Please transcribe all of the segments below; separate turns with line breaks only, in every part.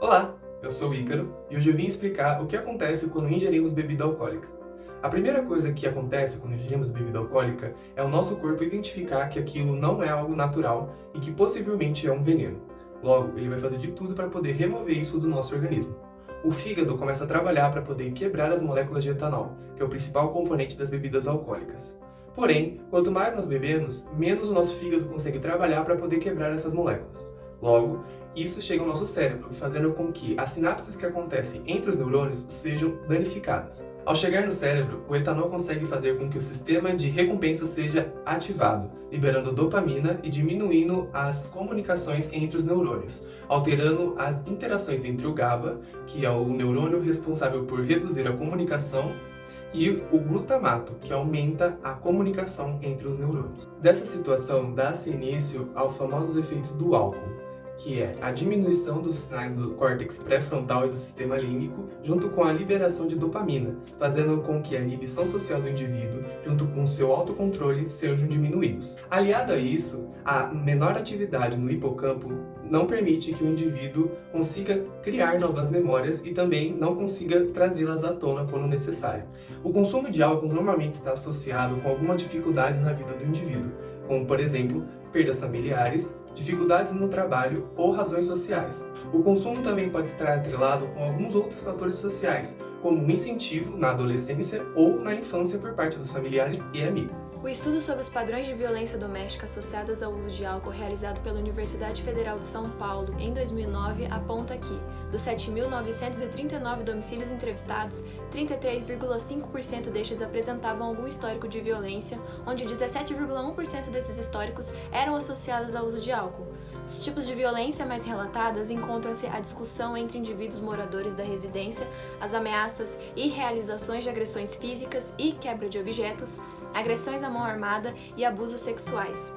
Olá, eu sou o Ícaro e hoje eu vim explicar o que acontece quando ingerimos bebida alcoólica. A primeira coisa que acontece quando ingerimos bebida alcoólica é o nosso corpo identificar que aquilo não é algo natural e que possivelmente é um veneno. Logo, ele vai fazer de tudo para poder remover isso do nosso organismo. O fígado começa a trabalhar para poder quebrar as moléculas de etanol, que é o principal componente das bebidas alcoólicas. Porém, quanto mais nós bebemos, menos o nosso fígado consegue trabalhar para poder quebrar essas moléculas. Logo, isso chega ao nosso cérebro, fazendo com que as sinapses que acontecem entre os neurônios sejam danificadas. Ao chegar no cérebro, o etanol consegue fazer com que o sistema de recompensa seja ativado, liberando dopamina e diminuindo as comunicações entre os neurônios, alterando as interações entre o GABA, que é o neurônio responsável por reduzir a comunicação, e o glutamato, que aumenta a comunicação entre os neurônios. Dessa situação, dá-se início aos famosos efeitos do álcool, que é a diminuição dos sinais do córtex pré-frontal e do sistema límbico, junto com a liberação de dopamina, fazendo com que a inibição social do indivíduo, junto com o seu autocontrole, sejam diminuídos. Aliado a isso, a menor atividade no hipocampo não permite que o indivíduo consiga criar novas memórias e também não consiga trazê-las à tona quando necessário. O consumo de álcool normalmente está associado com alguma dificuldade na vida do indivíduo, como, por exemplo, perdas familiares, dificuldades no trabalho ou razões sociais. O consumo também pode estar atrelado com alguns outros fatores sociais, como um incentivo na adolescência ou na infância por parte dos familiares e amigos.
O estudo sobre os padrões de violência doméstica associadas ao uso de álcool realizado pela Universidade Federal de São Paulo em 2009 aponta que, dos 7.939 domicílios entrevistados, 33,5% destes apresentavam algum histórico de violência, onde 17,1% desses históricos eram associados ao uso de álcool. Os tipos de violência mais relatadas encontram-se a discussão entre indivíduos moradores da residência, as ameaças e realizações de agressões físicas e quebra de objetos, agressões à mão armada e abusos sexuais.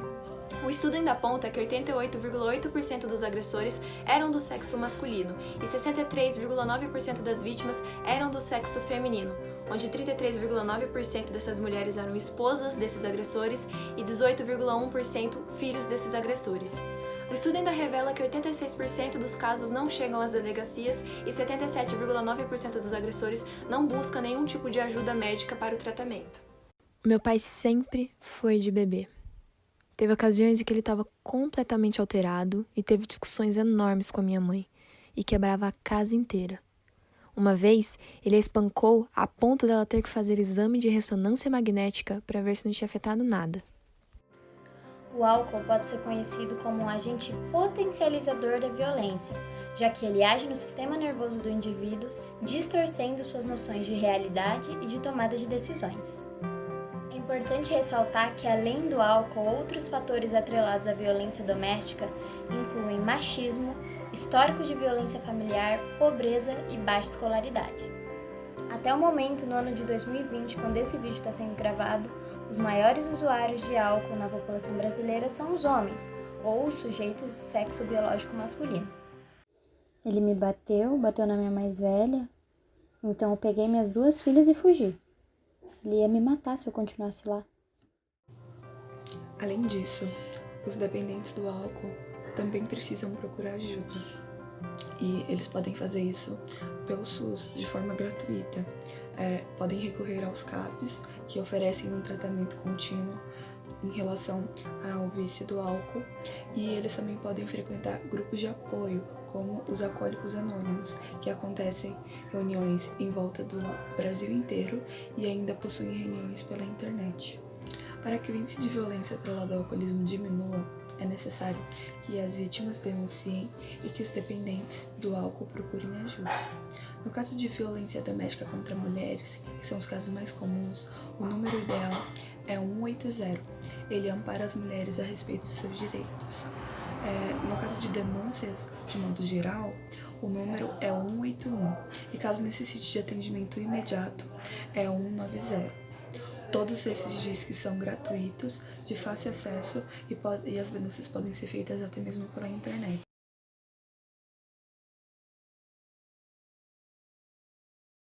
O estudo ainda aponta que 88,8% dos agressores eram do sexo masculino e 63,9% das vítimas eram do sexo feminino, onde 33,9% dessas mulheres eram esposas desses agressores e 18,1% filhos desses agressores. O estudo ainda revela que 86% dos casos não chegam às delegacias e 77,9% dos agressores não buscam nenhum tipo de ajuda médica para o tratamento. Meu pai sempre foi de beber. Teve ocasiões em que ele estava completamente alterado e teve discussões enormes com a minha mãe e quebrava a casa inteira. Uma vez, ele a espancou a ponto dela ter que fazer exame de ressonância magnética para ver se não tinha afetado nada.
O álcool pode ser conhecido como um agente potencializador da violência, já que ele age no sistema nervoso do indivíduo, distorcendo suas noções de realidade e de tomada de decisões. É importante ressaltar que, além do álcool, outros fatores atrelados à violência doméstica incluem machismo, histórico de violência familiar, pobreza e baixa escolaridade. Até o momento, no ano de 2020, quando esse vídeo está sendo gravado, os maiores usuários de álcool na população brasileira são os homens, ou os sujeitos do sexo biológico masculino. Ele me bateu na minha mais velha, então eu peguei minhas 2 filhas e fugi. Ele ia me matar se eu continuasse lá.
Além disso, os dependentes do álcool também precisam procurar ajuda. E eles podem fazer isso pelo SUS, de forma gratuita. Podem recorrer aos CAPs, que oferecem um tratamento contínuo em relação ao vício do álcool. E eles também podem frequentar grupos de apoio, como os Alcoólicos Anônimos, que acontecem reuniões em volta do Brasil inteiro e ainda possuem reuniões pela internet. Para que o índice de violência atrelado ao alcoolismo diminua, é necessário que as vítimas denunciem e que os dependentes do álcool procurem ajuda. No caso de violência doméstica contra mulheres, que são os casos mais comuns, o número ideal é 180. Ele ampara as mulheres a respeito dos seus direitos. No caso de denúncias, de modo geral, o número é 181 e caso necessite de atendimento imediato, é 190. Todos esses disques são gratuitos, de fácil acesso e as denúncias podem ser feitas até mesmo pela internet.